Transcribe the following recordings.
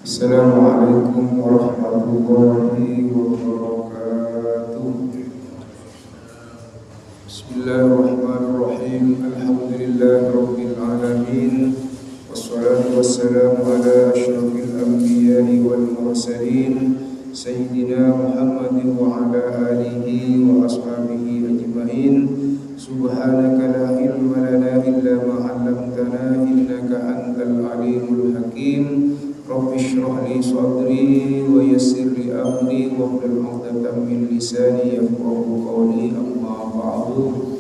Assalamualaikum warahmatullahi wabarakatuh. Bismillahirrahmanirrahim. Alhamdulillahirabbil alamin. Wassalatu wassalamu ala asyrafil anbiya'i wal mursalin sayyidina Muhammadin wa ala alihi wa ashabihi ajma'in. Subhanaka la ilma lana illa ma 'allamtana innaka antal alimul hakim. Rabbi shrah li sadri wa yassir li amri wa hlul 'uqdatam min lisani yafqahu qawli. Amma ba'du.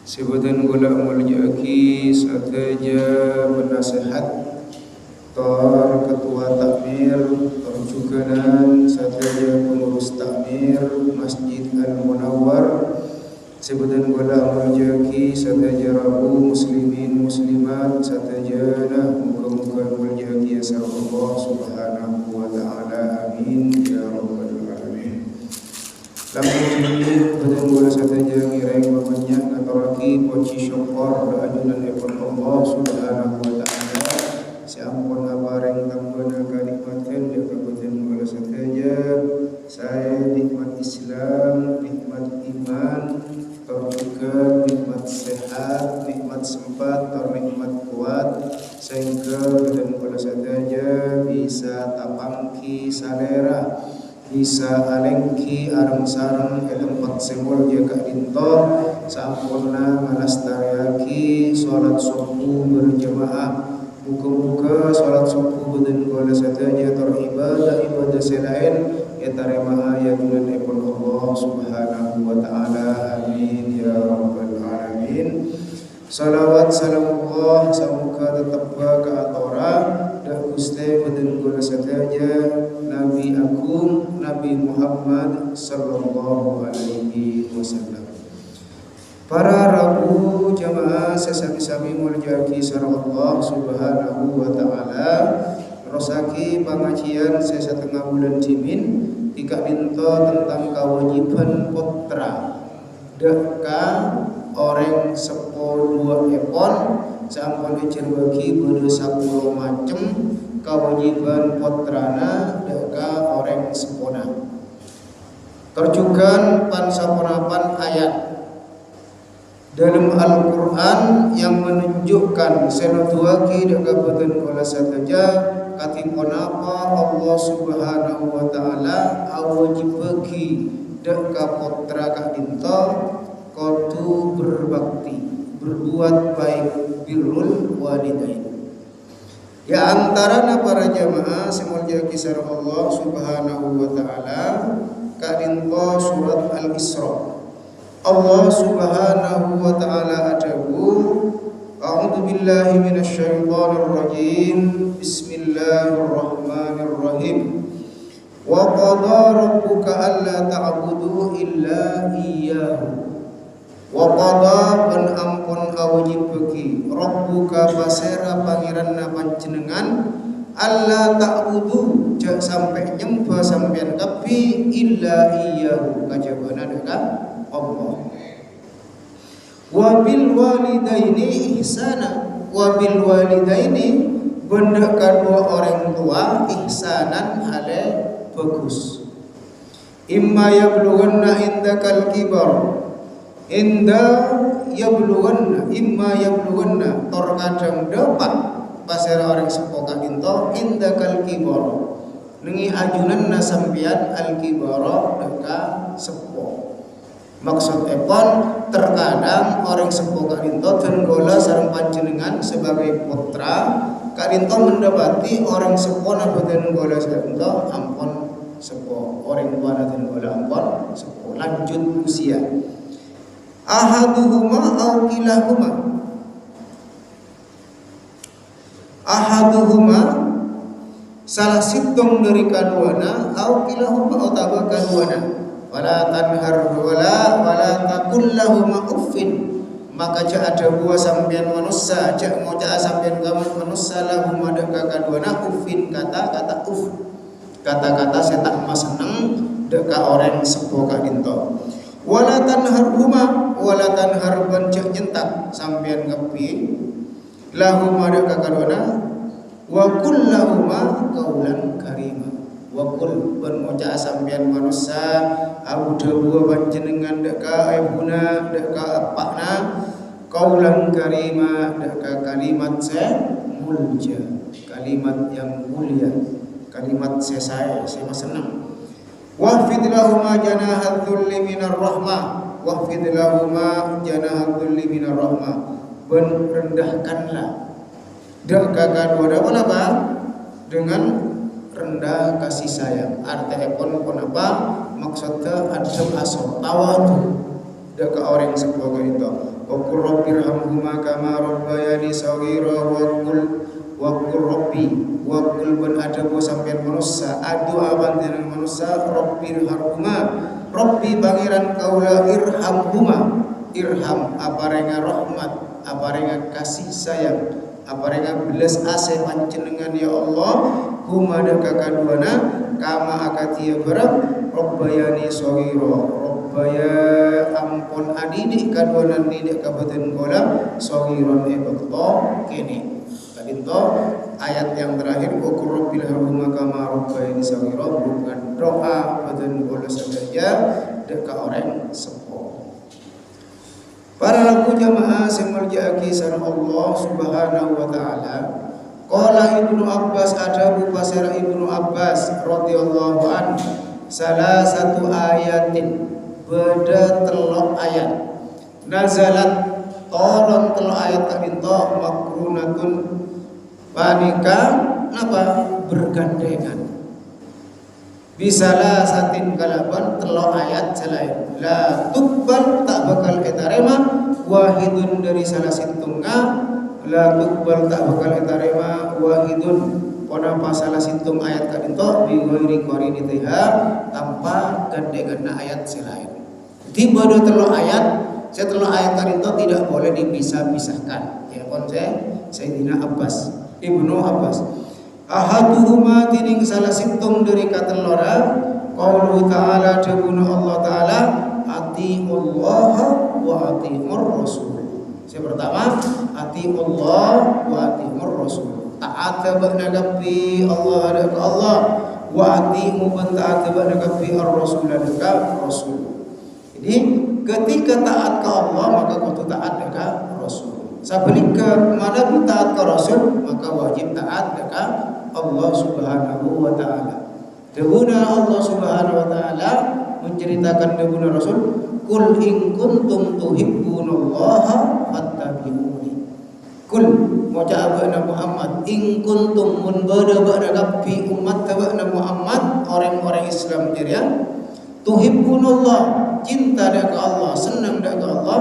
Sebutan gula muljaki sateja penasihat tar ketua takmir terjuganan sateja pengurus takmir Masjid Al-Munawwar. Sebutan gula muljaki sateja rabu muslimin muslimat sateja nah muka-muka muljaki ya Allah subhanahu wa ta'ala. Amin ya rabbal alamin. Lamun ini betul gula sateja ngireng banyak ngaturaki poci syukur ajunan epon Allah subhanahu wa ta'ala. Siampun abareng tambana kanikmatkan ya kabutan gula sateja saya nikmat Islam, nikmat iman, juga nikmat sehat, nikmat sempat, atau nikmat kuat, sehingga dan pada saja bisa tapangki salera, bisa alengki arang sarang ke tempat semul jaga dinto, sampurna manastariaki sholat subuh berjamaah. Muka-muka sholat subuh dan pada saja ibadah selain ya tarema ya junan epon Allah subhanahu wa ta'ala. Amin ya rabbal alamin. Salawat salamullah samuka tetap ke atora dan guste beden gula sateja Nabi Agung Nabi Muhammad sallallahu alaihi wasallam. Para rabu jamaah sesami-sami muljaki sareng Allah subhanahu wa ta'ala. Rosaki pengajian saya setengah bulan jimin tika dinto tentang kewajiban putra deka orang sepo dua epon sampun ecer bagi beda 10 macem kewajiban putrana deka orang sepona terjugan pan saponapan ayat dalam Al-Quran yang menunjukkan senutuaki deka beten kola sateja katipun apa Allah subhanahu wa ta'ala awajib bagi deka putra kak dinto kotu berbakti berbuat baik birrul walidain. Ya antara para jamaah semulja kisah Allah subhanahu wa ta'ala kak dinto surat Al-Isra. Allah subhanahu wa ta'ala adabu a'udzu billahi minasyaitonir rajim. Bismillahirrahmanirrahim. Wa qada rabbuka alla ta'budu illa iyyahu. Wa qada ben ampun awajib bagi rabbuka pasera pangeranna panjenengan alla ta'budu jak sampai nyembah sampean kabeh illa iyyahu kajabana dekat Allah. Wabil walidaini ihsana. Wabil walidaini benda kedua orang tua ihsanan hale bagus. Imma yablughanna indakal kibar. Imma yablughanna terkadang dapat pasera orang sepoka dinto indakal kibar. Nengi ajunan nasampian al kibara deka sepo. Maksud epon terkadang orang sepuh kadinto tenggola sareng panjenengan sebagai putra kadinto mendapati orang sepuh naboten gola kadinto ampun sepuh orang tua naboten gola ampun sepuh lanjut usia. Ahaduhuma au kilahuma. Ahaduhuma salah sitong dari kaduana au kilahuma utawa kaduana. Wala tanhar wala taqul lahum uffin. Maka jak ada buah sampean manusia jak mau jak sampean gaman manusia lahum deka kaduana uffin kata uff. Kata-kata saya tak mas seneng deka orang sepuh kadinto. Wala tanharhuma wala tanhar ban jak nyentak sampean ngepi lahum deka kaduana wa qul lahuma qaulan karima. Wa qul ban moca sampean manusia abu dawa panjenengan deka ibuna deka apakna qaulan karima deka kalimat mulja, kalimat yang mulia, kalimat saya senang. Wahfid lahuma janahal dhulli minar rahmah, wahfid lahuma janahal dhulli minar rahmah, ben rendahkanlah deka kadua apa dengan rendah kasih sayang. Artinya pun apa maksudnya adab asal tawadu deka orang sebagai itu. Wa qur rabbirhamhuma kama rabbayani shaghira wa qul rabbi wa qul ban adabu sampean manusia adu aban dengan manusia rabbirhamhuma rabbi pangeran kaula irhamhuma irham aparenga rahmat aparenga kasih sayang aparenga belas ase panjenengan ya Allah huma daka kaduana kama akatia barang rabbayani shaghira rabbaya ampun adidik kaduana didik kabupaten kola shaghiran ebekto kene kadinto ayat yang terakhir wa qur rabbilhamhuma kama rabbayani shaghira bukan doa kabupaten kola saja deka orang sepo. Para lagu jamaah sing merjaki sareng Allah Subhanahu wa taala. Qala Ibnu Abbas adabu pasira Ibnu Abbas radhiyallahu an salah satu ayatin beda telok ayat nazalat toron telok ayat kadinto makrunatun panika apa bergandengan bisalah satin kalaban telok ayat selain la tubbal tak bakal etarema wahidun dari salah situngna la tubbal tak bakal etarema wahidun kona salah situng ayat kadinto bi ghairi qarinitiha tanpa gandengan ayat selain. Tiba do telok ayat setelah ayat kadinto tidak boleh dipisah-pisahkan. Ya kon Sayyidina Abbas Ibnu Abbas ahaduhuma tining salah situng dari katelora qaulu ta'ala dawuh Allah taala atiullah wa atiur rasul. Yang pertama atiullah wa atiur rasul. Taat kepada Nabi Allah dan Allah wa atimu taat kepada Nabi ar-rasul dan rasul. Jadi ketika taat ke Allah maka kudu taat kepada rasul. Sabenika mana taat ke rasul maka wajib taat kepada Allah Subhanahu wa taala. Dawuhna Allah Subhanahu wa taala menceritakan dawuhna Rasul, "Qul in kuntum tuhibbunallaha fattabi'uni." Qul maca abana Muhammad, "In kuntum mun bada kapi umat tabana Muhammad orang-orang Islam jerian tuhibbunallah cinta dak ke Allah, senang dak ke Allah,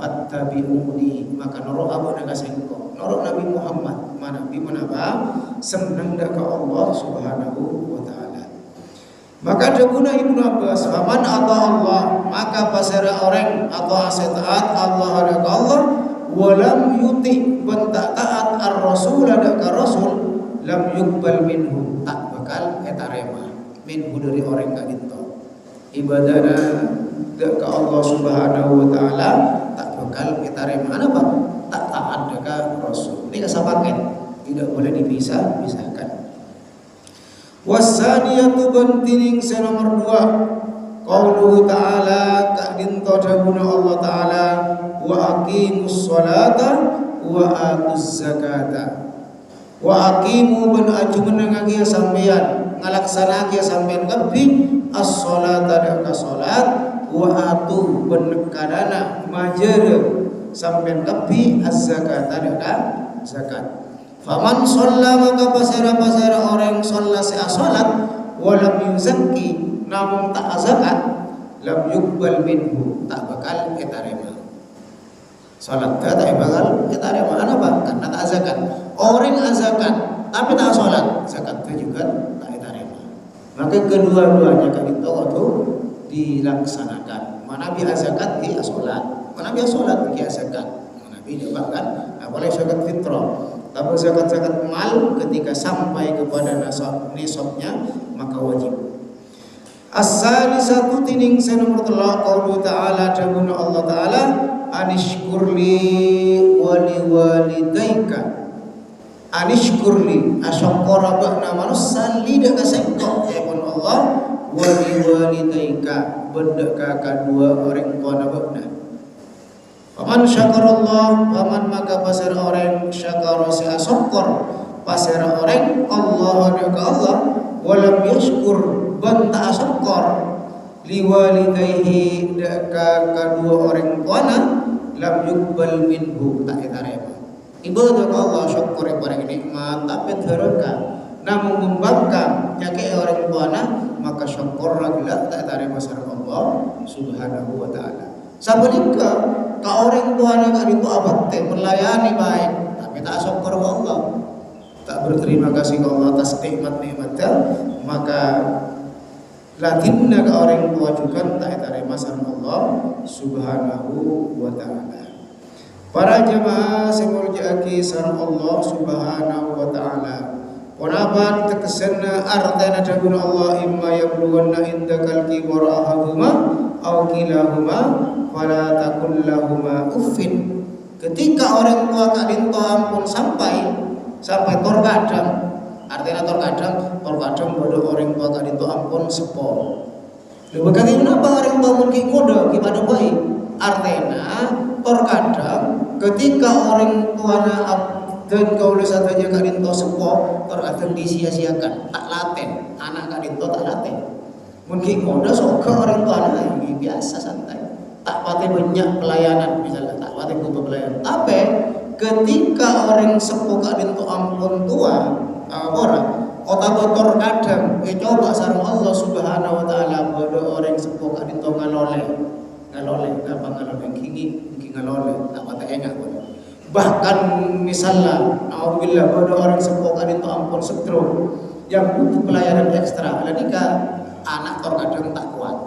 fattabi'uni maka noro abana ka sengko." Noro Nabi Muhammad, Nabi menapa senang dak ke Allah Subhanahu wa taala. Maka dawuhna Ibnu Abbas, "Faman ata Allah, maka pasara orang atau taat Allah dak Allah, walam yuti bentak taat ar-rasul dak ka rasul, lam yuqbal minhu tak bakal etarema minhu dari orang kadito. Ibadana dak ka Allah Subhanahu wa taala tak bakal etarema apa? Tak taat dak ka rasul. Ini kasapaken tidak boleh dipisah-pisahkan. Wasaniyatu bantining nomor 2 qauluhu ta'ala kadinto dawuhna Allah taala wa aqimus sholata wa atuz zakata wa aqimu ban aju menangagi sampeyan ngalaksanake sampeyan kabeh as-sholata ka salat wa atu benekadana majere sampeyan kabeh az-zakata ka zakat. Faman sholla maka pasara orang sholla salat walam yuzakki namun tak zakat lam yuqbal minhu tak bakal etarema. Salat tak bakal etarema apa? Karena tak zakat. Orang zakat tapi tak salat, zakat itu juga tak etarema. Maka kedua-duanya kan itu waktu dilaksanakan. Mana bi zakat di salat, mana bi salat di zakat. Mana bi bahkan apalagi zakat fitrah. Tapi zakat-zakat mal ketika sampai kepada nisabnya maka wajib. As-salisatu tining nomor 3 qaulu ta'ala dawuhna Allah taala anishkurli wa liwalidayka anishkurli asyakara ba'na manusan lidak kasengkok ya pun Allah wa biwalidayka benda kedua orang tua nabakna. Paman syakarallah paman maka pasir orang syakara si asyakar pasir orang Allah ka Allah walam yashkur banta asyakar liwalidayhi daka kedua orang tuana lam yuqbal minhu tak diterima. Ibadah Allah syukur pada nikmat tapi teraka namun membangkang nyake orang tuana maka syukur ragila tak diterima sareng Allah Subhanahu wa taala. Sabenika ka orang tuana ka ditu abad teh melayani baik tapi tak syukur Allah. Tak berterima kasih ke Allah atas nikmat-nikmatnya maka lakinna ka orang tua juga tak diterima sareng Allah Subhanahu wa taala. Para jamaah semurjaki sareng Allah Subhanahu wa taala. Wanaban tekesena artana dagun Allah imma yablughanna indakal kibara ahaduhuma aw kilahuma fala takul lahuma uffin. Ketika orang tua kadin ampun sampai torkadang. Artinya torkadang bodoh orang tua kadin ampun sepo. Lha bagaimana orang tua mungkin ngodo kepada baik? Artinya terkadang ketika orang tuanya dan kaula sadaya kadinto sepo terkadang disia-siakan tak laten anak kadinto tak laten mungkin ngoda soga orang tuanya biasa santai tak pati banyak pelayanan misalnya tak pati butuh pelayanan tapi ketika orang sepo kadinto ampun tua orang otak-otak kadang coba sareng Allah Subhanahu wa taala bodoh orang sepo kadinto ngalole gigi ngalole tak pati enak bahkan misalnya alhamdulillah pada orang sepokan itu ampun stroke yang butuh pelayanan ekstra ketika anak terkadang tak kuat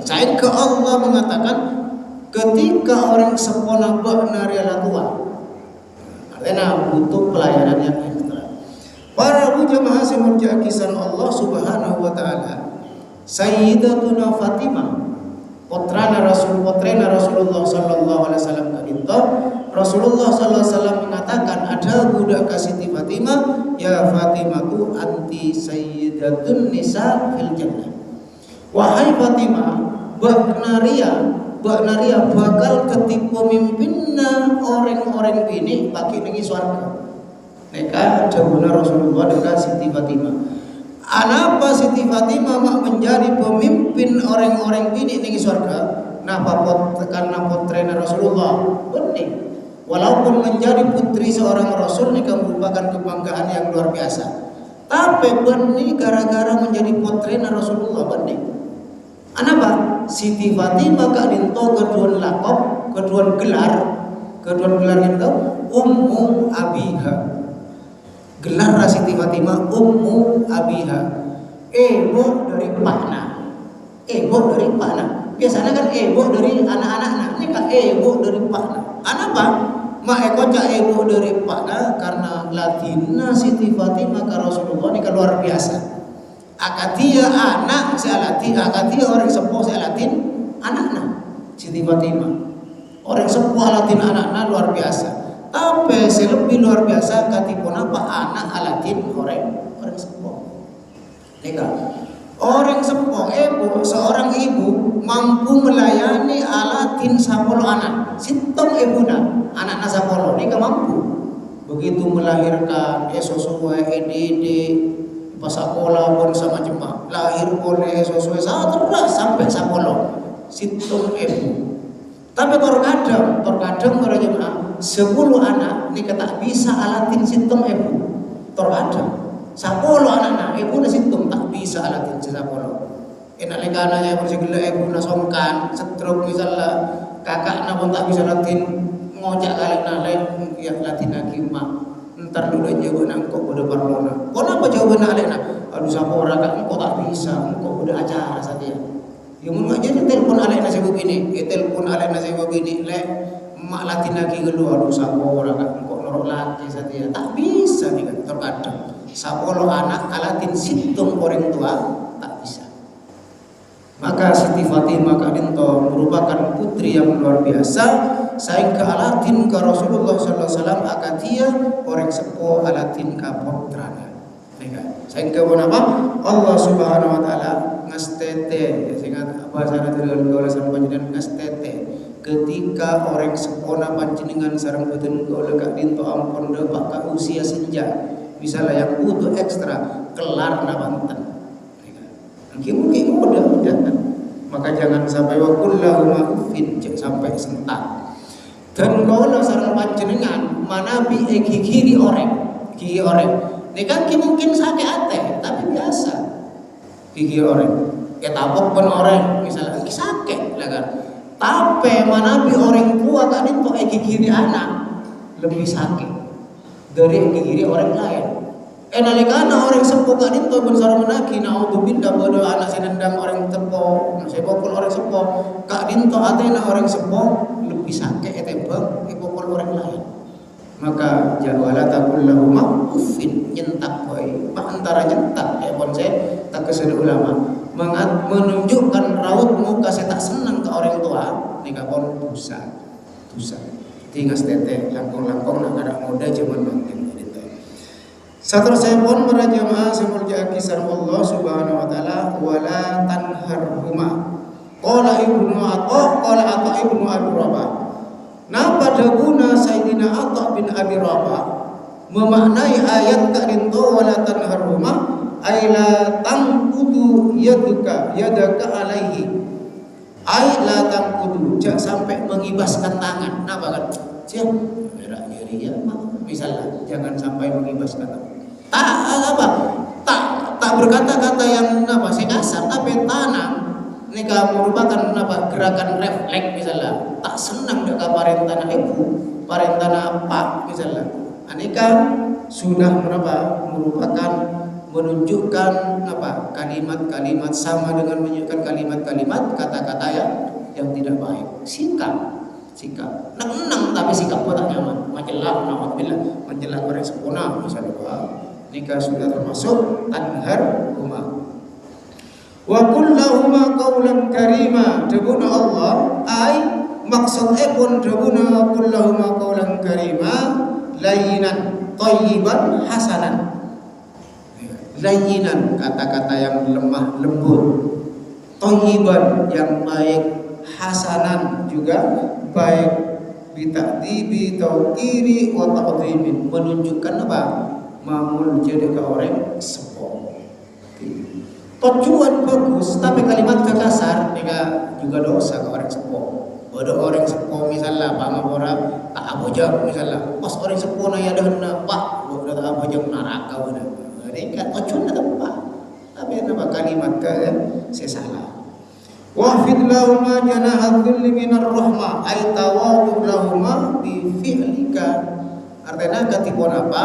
saya ke Allah mengatakan ketika orang sepona bakna tua artinya butuh pelayanan yang ekstra. Para jamaah semenjak kisan Allah Subhanahu wa taala Sayyidatuna Fatimah putrana Rasulullah sallallahu alaihi wasallam kadinto Rasulullah sallallahu alaihi wasallam mengatakan ada budak Siti Fatimah ya Fatimatu anti sayyidatun nisa fil jannah. Wahai Fatimah baknaria bakal ketipu mimpinna orang-orang bini bagi nengi swarga. Neka dawuhna Rasulullah dengan Siti Fatimah. Anapa Siti Fatimah mak menjadi pemimpin orang-orang bini di surga? Karena putrena Rasulullah. Bening. Walaupun menjadi putri seorang Rasul ini merupakan kebanggaan yang luar biasa. Tapi bening gara-gara menjadi putrena Rasulullah bening. Anapa? Siti Fatimah kadinto kedua lakop, kedua gelar itu Ummu Abiha. Gelar Siti Fatimah Ummu Abiha, ibu dari pakna. Biasanya kan ibu dari anak-anaknya, ini kan ibu dari pakna. Kenapa? Mak kocak ibu dari pakna karena Latina Siti Fatimah ke Rasulullah ini kan luar biasa. Akatia anak sealatin, akatia orang sepuh sealatin anaknya Siti Fatimah. Orang sepuh alatin anaknya luar biasa. Tapi selebih luar biasa katipun apa anak alatin orang sepuh. Nika orang sepuh seorang ibu mampu melayani alatin 10 anak. Sintom ibuna anakna 10 nika mampu. Begitu melahirkan sesuai EDD pasakola pun sama jemaah lahir oleh sesuai terus sampai 10 sintom ibu. Tapi terkadang para jemaah 10 anak ini tak bisa alatin sintom ibu. Terkadang 10 anak ibu na sintom tak bisa alatin si 10. Enak yang bersegala ibu na songkan, stroke misalnya kakak na pun tak bisa latin ngojak kali nalek ya latin lagi mak. Ntar dulu jago nangkok pada parlona. Kenapa jawaban nalek na? Aduh sapora kak engkau tak bisa, engkau udah acara saja. Ya mun aja telepon alek nasi begini, telepon alek nasi begini lek mak latin lagi kedua aduh sapora kak engkau norok lagi saja. Tak bisa nih kan terkadang 10 anak alatin sintom orang tua tak bisa. Maka Siti Fatimah kadinto merupakan putri yang luar biasa saing ke alatin ke Rasulullah sallallahu alaihi wasallam akatia orang sepo alatin ka putrana. Saing ke apa? Allah Subhanahu wa taala ngastete sehingga bahasa dari golasan panjenengan ngastete ketika orang sepona panjenengan sareng boten gaula ka dinto ampun depak ka usia senja misalnya yang butuh ekstra kelar nabanten mungkin mudah-mudah kan. Maka jangan sampai wa kullahu ma'ufin sampai sentak dan gaula sareng panjenengan manabi gigi orang ini kan mungkin sakit ate tapi biasa gigi orang tabok pun orang misalnya sakit lah kan. Tapi manabi orang tua kan itu gigi anak lebih sakit dari gigi orang lain. Nalikana orang sepuh kan itu pun sareng menaki naudzubillah bodoh anak senendang orang tepo saya pokol orang sepuh kak dinto atena orang sepuh lebih sakit tembang pokol orang lain. Maka jawala takul lahu ma'ufin nyentak boy antara nyentak pun saya tak kesan ulama menunjukkan raut muka saya tak senang ke orang tua nikah pun dosa tinggal tete langkong nak ada muda zaman bangkit gitu. Satu saya pun para jamaah semulja kisah Allah Subhanahu wa taala wala tanharhuma qala ibnu Abi Rabah. Nah pada guna Sayyidina Atha bin Abi Rabah memaknai ayat karinto wala tanharhuma ay la tanqudu yadaka alaihi ay la tanqudu jangan sampai mengibaskan tangan. Nah bahkan siap berak nyeri ya misalnya jangan sampai mengibaskan tangan tak berkata-kata yang saya kasar tapi tanam ini merupakan gerakan refleks misalnya tak senang dekat parentana ibu parentana apa misalnya aneka sudah merupakan menunjukkan kalimat-kalimat sama dengan menunjukkan kalimat-kalimat kata-kata yang tidak baik. Sikap nang tapi sikap tak nyaman menjelak orang sempurna misalnya nikah sudah termasuk tanhar huma wa kullahuma qaulan karima debuna Allah ay maksudnya pun debuna kullahuma qaulan karima layinan thayyiban hasanan layinan kata-kata yang lemah lembut thayyiban yang baik hasanan juga baik bitakdibi tauqiri wa ta'dhimin menunjukkan apa mamul jadi ke orang sepo tujuan bagus tapi kalimat kasar juga dosa ke orang sepo. Ada orang sepo misalnya pangapora tak abojang misalnya pas orang sepo na ya dah pak udah tak abojang neraka udah mereka tujuan tempat tapi nama kalimat ke sesalah wahfid lahuma janaha dhulli minar rahmah ay tawadu lahuma bi fi'lika artinya ketipun apa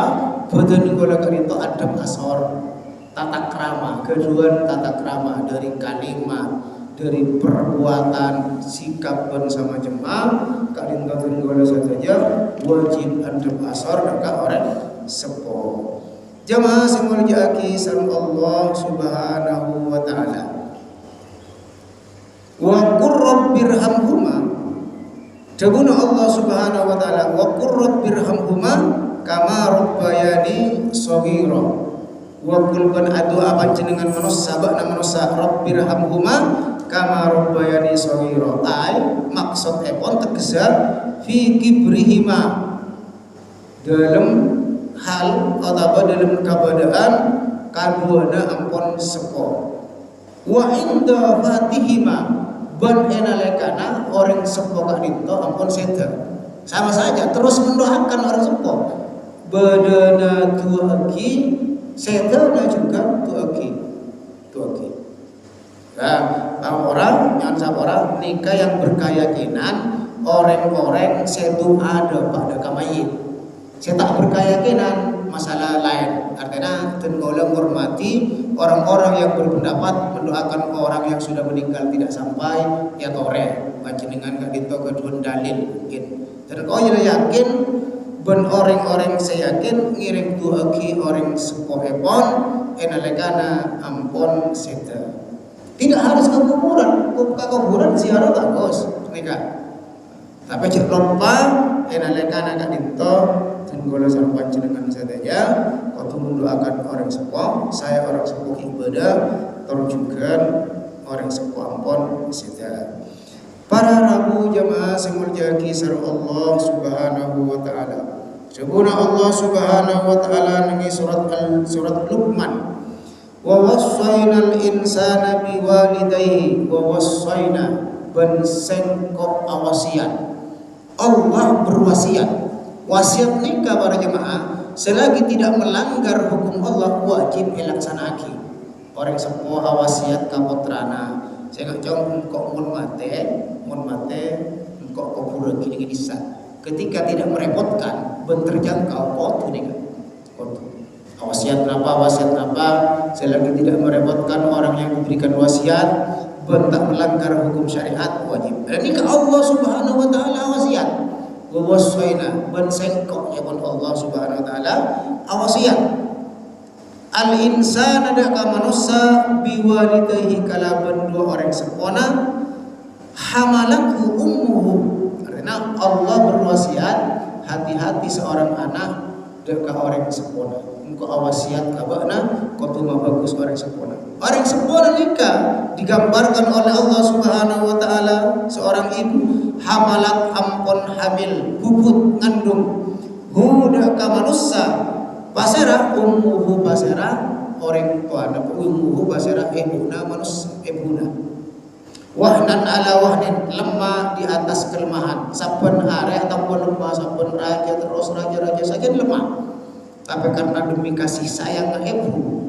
badan golongan itu adab asor tata krama kedua tata krama dari kalimat dari perbuatan sikap bersama jemaah kalian tatun gola saja wajib adab asor dekat orang sepo jemaah semuanya kisah Allah Subhanahu wa taala wa qur rabbirhamhuma daguna Allah Subhanahu wa taala wa qur rabbirhamhuma kama rabbayani shaghira wa kulban adua panjenengan manusia sabakna manusia rabbirhamhuma kama rabbayani shaghira ay maksud epon tegesa fi kibrihima dalam hal atau dalam keadaan kaduana ampun sepo wa inda fatihima ban enalekana orang sepo kak dinto ampun seda sama saja terus mendoakan orang sepo badana tuaki sedana juga tuaki. Nah, orang nikah yang berkeyakinan orang-orang setu ada pada kamayit. Saya tak berkeyakinan masalah lain. Artinya tenggolong hormati orang-orang yang berpendapat mendoakan orang yang sudah meninggal tidak sampai ya tore. Panjenengan gak dito kedua dalil mungkin. Dan kau yakin ben orang-orang saya yakin ngirim tuaki orang sepohepon enalekana ampon seta tidak harus ke kuburan ziarah bagus nikah Tapi cek lompa enalekan agak dinto tunggu sareng panjenengan saja. Waktu mendoakan orang sepuh, saya orang sepuh ibadah, terjugan orang sepuh ampun sida. Para rabu jamaah sing mulyaki sareng Allah Subhanahu wa taala. Sebuna Allah Subhanahu wa taala nengi surat Luqman. Wa wassaynal insana biwalidayhi wa wassayna ban sengkok awasiat. Allah berwasiat. Wasiat nikah para jemaah selagi tidak melanggar hukum Allah wajib dilaksanakan. Orang sepuh wasiat ka putrana. Saya ngajong engkau mun mate engkau kubur gini bisa. Ketika tidak merepotkan ben terjangkau kotu nih. Wasiat napa selagi tidak merepotkan orang yang diberikan wasiat bentak melanggar hukum syariat wajib. Dan ini ke Allah Subhanahu wa taala wasiat. Wa wasaina ban sengkok ya Allah Subhanahu wa taala wasiat. Al insana daka manusia biwalidayhi kalaban dua orang sepona hamalahu ummuhu. Karena Allah berwasiat hati-hati seorang anak daka orang sepona. Engkau awasiat kabana kotuma bagus orang sepona. Orang sepona nikah digambarkan oleh Allah Subhanahu wa taala seorang ibu hamalat ampon hamil bubut ngandung huda ka manusia pasera ummuhu pasera orang tuana ummuhu pasera ibuna manusia ibuna wahnan ala wahnin lemah di atas kelemahan saben hari ataupun lemah saben raja terus raja saja lemah. Tapi karena demi kasih sayang ibu,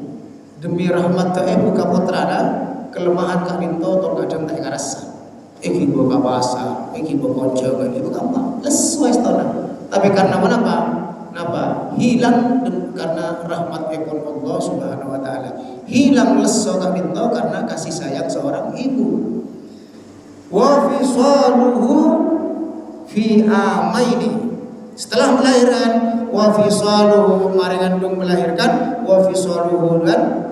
demi rahmat ke ibu ka putrana, kelemahan ka dinto tor kadang tak karasa. Iki go ka basa, iki go konco ka ibu gampang. Lesuai stona. Tapi karena napa? Hilang karena rahmat ekon Allah Subhanahu wa taala. Hilang leso ka dinto karena kasih sayang seorang ibu. Wa fisaluhu fi amaini. Setelah melahirkan wa fisaluhu maringandung melahirkan wa fisaluhu dan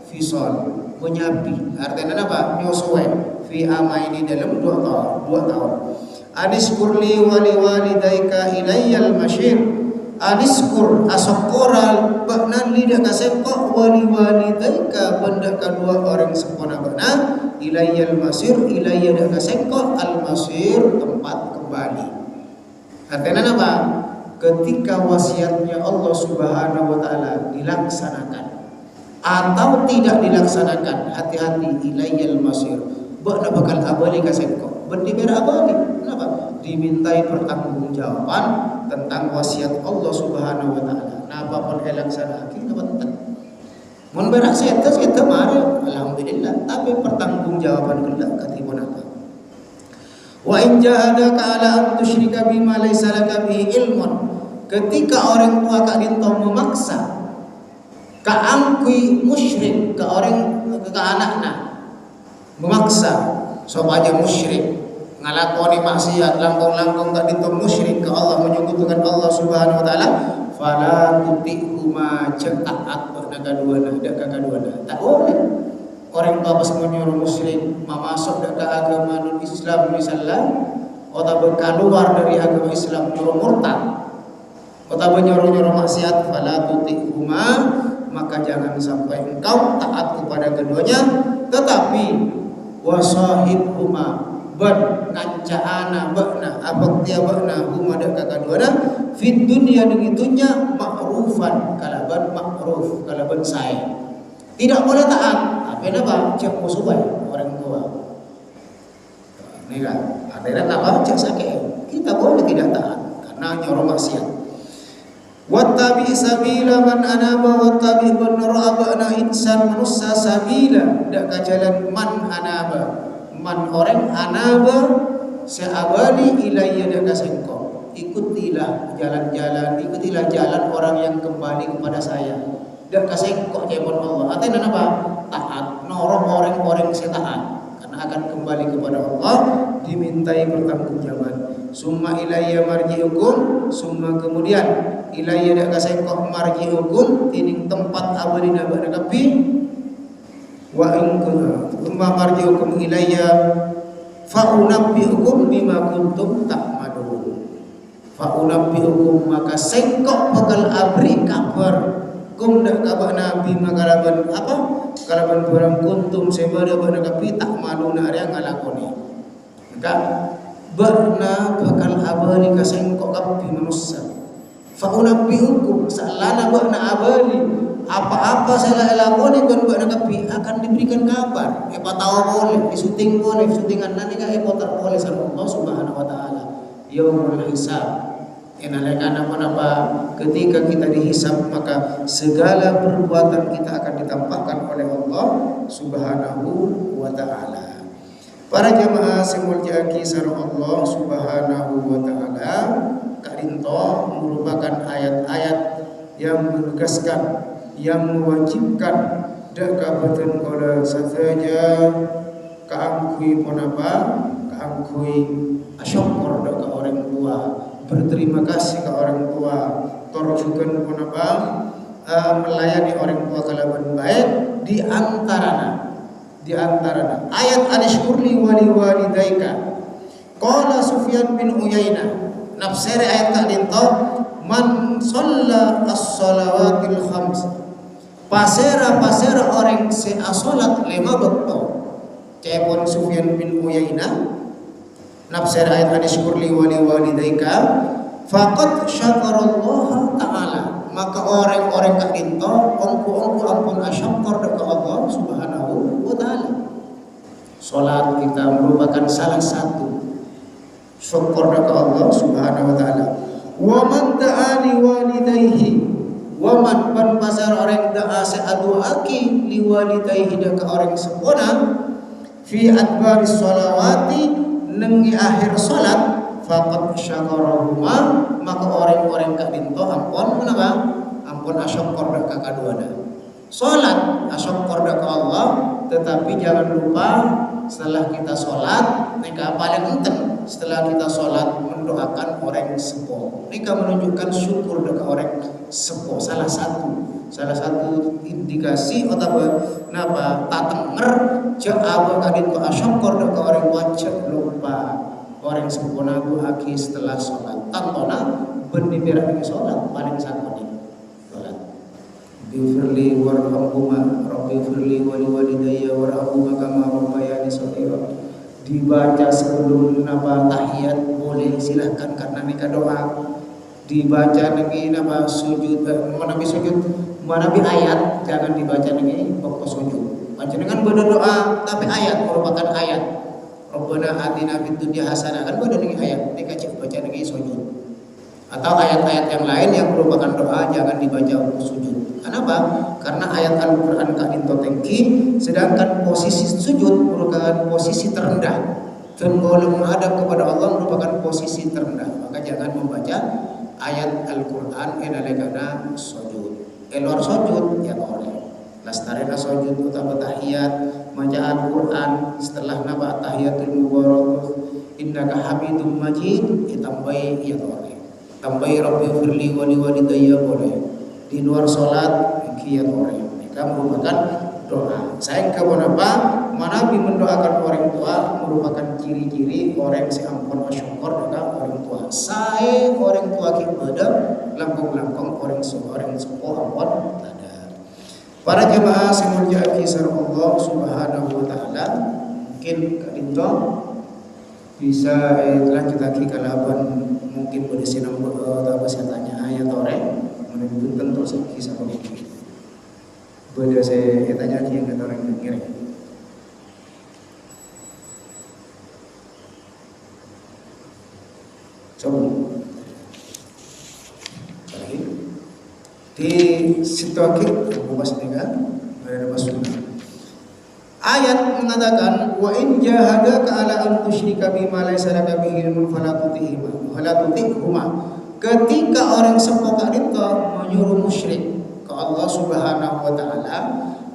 fisal menyapi artinya apa nyosue fi amaini dalam 2 tahun aniskur li wali walidaika ilayyal masyir aniskur asokoral baknan lidah kasengkok wali walidaika benda kedua orang sepona bakna ilayyal masir ilayya dah kasengkok al masir tempat kembali. Artinya apa? Ketika wasiatnya Allah Subhanahu wa taala dilaksanakan atau tidak dilaksanakan, hati-hati ilayyal masir. Bakna bakal abadi ka sengko. Ben diberi abadi. Kenapa? Dimintai pertanggungjawaban tentang wasiat Allah Subhanahu wa taala. Napa pun dilaksanakan napa tentang. Mun berasa eta mari alhamdulillah, tapi pertanggungjawaban kelak katibun apa? Wa in jahadaka ala an tusyrika bima laysa laka bihi ilmun. Ketika orang tua kak dinto memaksa ka angkui musyrik ka orang ka anakna memaksa supaya musyrik ngalakoni maksiat langkung-langkung kak dinto musyrik ka Allah menyekutukan Allah Subhanahu wa taala fala tutihuma cetaat naga duana tak boleh. Orang tua pas menyuruh muslim masuk ke agama non Islam misalnya atau keluar dari agama Islam nyuruh murtad atau nyuruh maksiat fala tutihuma maka jangan sampai engkau taat kepada keduanya tetapi wasahibhuma ban ngancana bakna abaktia bakna huma dak kaduana fit dunya dengitunya ma'rufan kalaban ma'ruf kalaban saya tidak boleh taat. Tapi apa? Cek musuh orang tua. Ini kan, ada apa? Cek sakit. Kita boleh tidak taat karena nyuruh maksiat. Wattabi sabila man anaba wattabi banra'abana insan manusia sabila dak kajalan man anaba. Man orang anaba seabali ilayya dak kasengko. Ikutilah jalan orang yang kembali kepada saya. Dan kasih kok jebon Allah. Artinya apa? Taat. Norong orang-orang taat karena akan kembali kepada Allah, dimintai pertanggungjawaban. Summa ilayya marji'ukum, summa kemudian ilayya dak kasih kok marji'ukum tining tempat abadina barakapi wa in kuntum marji'ukum ilayya fa unabbi'ukum bima kuntum ta'malun. Fa unabbiukum maka sengkok bakal abri kabar kum dak kabar nabi makalaban apa kalaban barang kuntum sebada bana kapi tak maluna ari ngalakoni maka barna bakal abari ka sengkok kapi manusia. Fa unabbiukum salana barna abari apa-apa saya lakoni kan bana kapi akan diberikan kabar tahu boleh disuting boleh syutingan nanti ka tak boleh sama Allah Subhanahu wa taala yaumul hisab. Enalekan apa ketika kita dihisab maka segala perbuatan kita akan ditampakkan oleh Allah Subhanahu wa taala. Para jamaah semulya sareng Allah Subhanahu wa taala karinto merupakan ayat-ayat yang menegaskan yang mewajibkan dak kabupaten kala saja kaangkui ponapa kaangkui asyukur dak orang tua berterima kasih ke orang tua torjukan punapa melayani orang tua kalaban baik di antarana ayat anishkurli wali walidaika qala Sufyan bin Uyainah nafsir ayat kadinto man shalla as-shalawatil khams pasera orang se salat 5 waktu cepon Sufyan bin Uyainah nafsir ayat anishkurli wali walidaika faqad syakarallaha ta'ala maka orang-orang kak dinto ongku ampun asyukur dekat Allah Subhanahu wa taala. Salat kita merupakan salah satu syukur dekat Allah Subhanahu wa taala. Wa man da'ani walidayhi wa man ban pasar orang da'a sa'aduaki li walidayhi dekat orang sepona fi adbaris sholawati nengi akhir salat faqad syakarahuma maka orang-orang kak dinto ampun menapa ampun asyukur dak kaduana salat asyukur dak Allah tetapi jangan lupa setelah kita salat nika paling penting setelah kita salat mendoakan orang sepuh nika menunjukkan syukur dak orang sepuh salah satu indikasi atau napa tatenger ja'aba kadin ko asyukur dak orang wajib lupa orang sempurna ku aki setelah salat tantona bendibera dengan salat paling sakoni salat bifirli warhamhuma rabbi firli wa liwalidayya warhamhuma kama rabbayani shaghira dibaca sebelum napa tahiyat boleh silahkan karena nika doa dibaca lagi napa sujud menabi ayat jangan dibaca lagi pokok sujud panjenengan berdoa tapi ayat merupakan ayat Rabbana atina fid dunya hasanah kan pada lagi ayat dikacik baca lagi sujud atau ayat-ayat yang lain yang merupakan doa jangan dibaca untuk sujud. Kenapa? Karena ayat Al-Qur'an kadin tengki sedangkan posisi sujud merupakan posisi terendah dan kalau menghadap kepada Allah merupakan posisi terendah maka jangan membaca ayat Al-Qur'an enalekana sujud elor sujud ya boleh lastarena sujud utama tahiyat maca Al-Qur'an setelah naba tahiyatul mubarakah innaka hamidum majid ditambahi ya boleh tambahi rabbi firli wa liwalidayya boleh di luar salat iki ya boleh mereka merupakan doa saya kenapa manabi mendoakan orang tua merupakan ciri-ciri orang yang ampun syukur kepada orang tua saya orang tua kita langkung-langkung orang sepuh ampun ada. Para jemaah semuanya kisah Allah Subhanahu wa taala mungkin kadinto bisa lanjut lagi kalaban mungkin boleh sinam atau saya tanya ayat orang menunjukkan terus kisah ini boleh saya tanya lagi yang orang yang ngirim coba di situasi bahas dengan ayat mengatakan wa in jahadaka ala an tusyrika bima laysa laka bihi ilmun fala tuti'huma ketika orang sepakat itu menyuruh musyrik ke Allah Subhanahu wa taala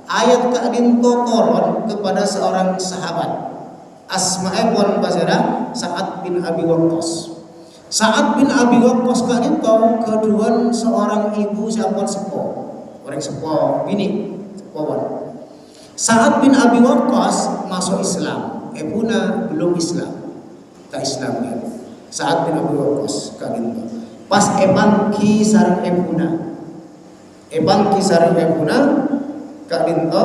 ayat kadin tokoron kepada seorang sahabat asma'ipun pasera Sa'ad bin Abi Waqqas. Sa'ad bin Abi Waqqas kadinto keduan seorang ibu siapun sepuh orang sepuh bini sepuh Sa'ad bin Abi Waqqas masuk Islam puna belum Islam tak Islam ya Sa'ad bin Abi Waqqas kaginto. Pas epangki sareng ebuna. Epangki sareng ebuna kaginto.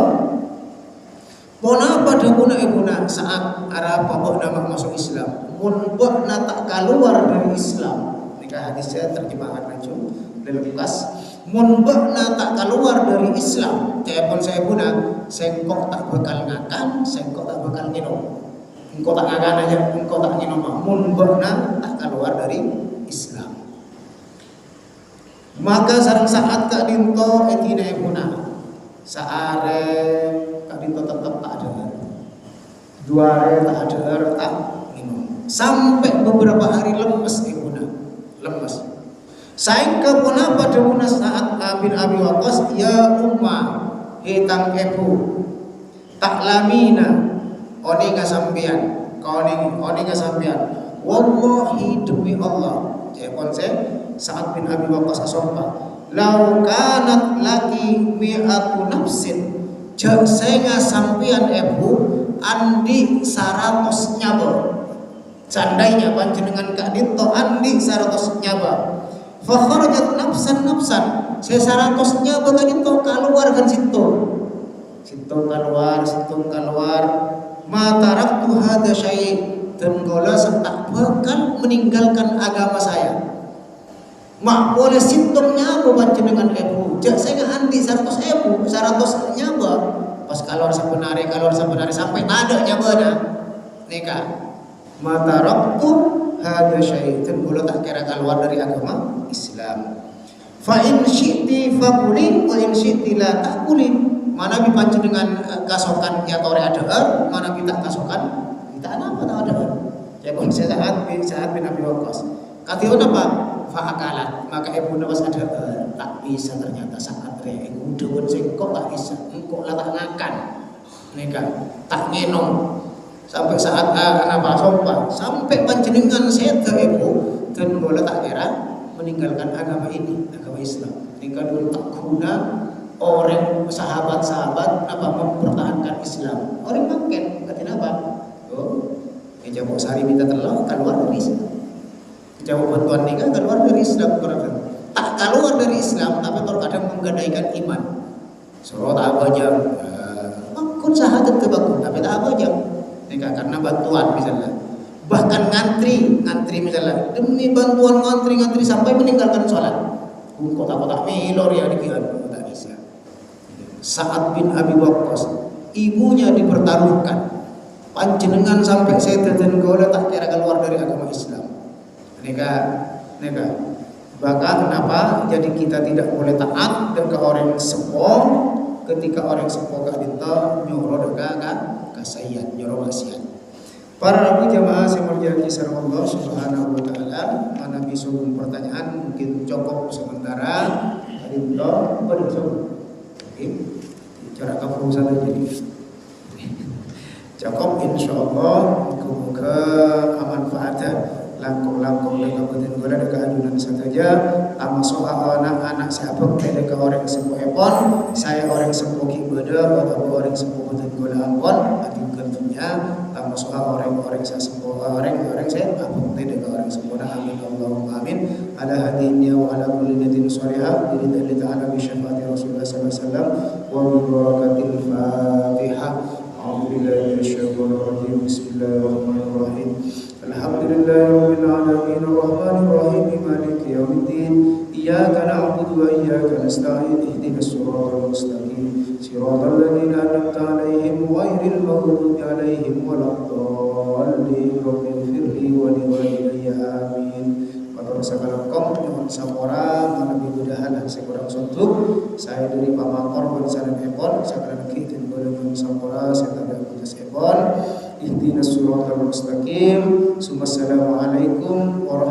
Pona pada guna ebuna saat arah pokok nama masuk Islam. Mun bokna tak keluar dari Islam. Nikah hadisnya terjemahan langsung dari Lukas. Mun bokna tak keluar dari Islam. Telepon saya ebuna, sengkok tak bakal ngakan, sengkok tak bakal nginum. Engkau tak ngakan aja, engkau tak nginum. Mun bokna tak keluar dari Islam. Maka sareng saat Kak Dinto etina ebuna. Saare Kak Dinto tetap tak ada. 2 hari tak ada, tak minum. Sampai beberapa hari lemes ibuna, lemes. Saya ke puna pada puna saat bin Abi Waqqas, ya ummah, hitang ibu, tak lamina, oni ngasampian, oni ngasampian. Wallahi demi Allah, jepon saya saat bin Abi Waqqas asompa. Lau kanat laki mi'atu nafsin, saya ngasampian ibu andi 100 nyaba. Seandainya panjenengan Kak Dinto andi 100 nyaba. Fa kharajat nafsan, saya 100 nyaba Kak Dinto keluar kan situ. Situ keluar. Ma taraktu hadza syai', dan gola tak bakal meninggalkan agama saya. Mak boleh sintomnya apa panjenengan ibu. Jak saya andi 100 nyaba. Pas keluar sebenarnya sampai tak ada nyabana nikah mata raktu hadza syai'un, bulu tak kira keluar dari agama Islam. Fa in syi'ti faquli wa in syi'ti la taquli. Mana bi panjenengan kasokan ya tore ada, mana bi tak kasokan kita apa tak ada. Jadi saat bin Abi Waqqas katiun apa fa'akalat, maka ibu nawas ada tak bisa ternyata saat re udah sengkok tak bisa engkau lah tak ngakan nikah tak ngenong sampai saat apa sopan sampai panjenengan seda ibu dan boleh tak kira meninggalkan agama ini, agama Islam. Nikah dulu tak guna orang sahabat-sahabat apa mempertahankan Islam. Orang makin katanya apa? Oh, jawab sehari minta telur keluar dari Islam. Jawab bantuan nikah keluar dari Islam. Tak keluar dari Islam tapi terkadang menggadaikan iman. Surat abajang, akun sahadat kebakun tapi tak abajang nikah karena bantuan misalnya. Bahkan ngantri misalnya demi bantuan ngantri sampai meninggalkan sholat. Kok tak milor ya dikian tak bisa. Sa'ad bin Abi Waqqas ibunya dipertaruhkan. Panjenengan sampai saya dan gola tak kira keluar dari agama Islam. Nikah. Maka kenapa? Jadi kita tidak boleh taat ke orang sepuh ketika orang sepuh Kak Dinto nyuruh kasayat, nyuruh maksiat. Para rabu jamaah semuanya kisah Allah Subhanahu wa taala, mana bisung pertanyaan mungkin cukup sementara Kak Dinto bersama. Cara kamu saja jadi. Cukup insyaallah muga-muga manfaatnya langkung dengan gula dekat ajunan saja ama soal anak siapa dekat orang sepuh epon saya orang sepuh ibadah atau orang sepuh dan gula ampon atingkan tentunya ama soal orang saya sepuh orang saya apa dekat orang sepuh amin Allahumma amin ala hadhihi wa ala kulli niyatin shalihah billahi ta'ala bi syafaati Rasulullah sallallahu alaihi wasallam wa bi barakatil Fatihah. A'udzubillahi minasyaitonir rajim. Bismillahirrahmanirrahim. Alhamdulillahi rabbil alamin arrahmanir rahim maliki yaumiddin iyyaka na'budu wa iyyaka nasta'in ihdinas siratal mustaqim siratal ladzina an'amta 'alaihim ghairil maghdubi 'alaihim waladdallin rabbighfirli wa li walidayya amin. Pada segala kaum mohon samora menabi mudahan sekurang suntuk saya dari Pak Makor Bonsalan Epon segala negeri dan golongan samora saya tidak putus Epon ihdinas siratal mustaqim. Assalamualaikum warahmatullahi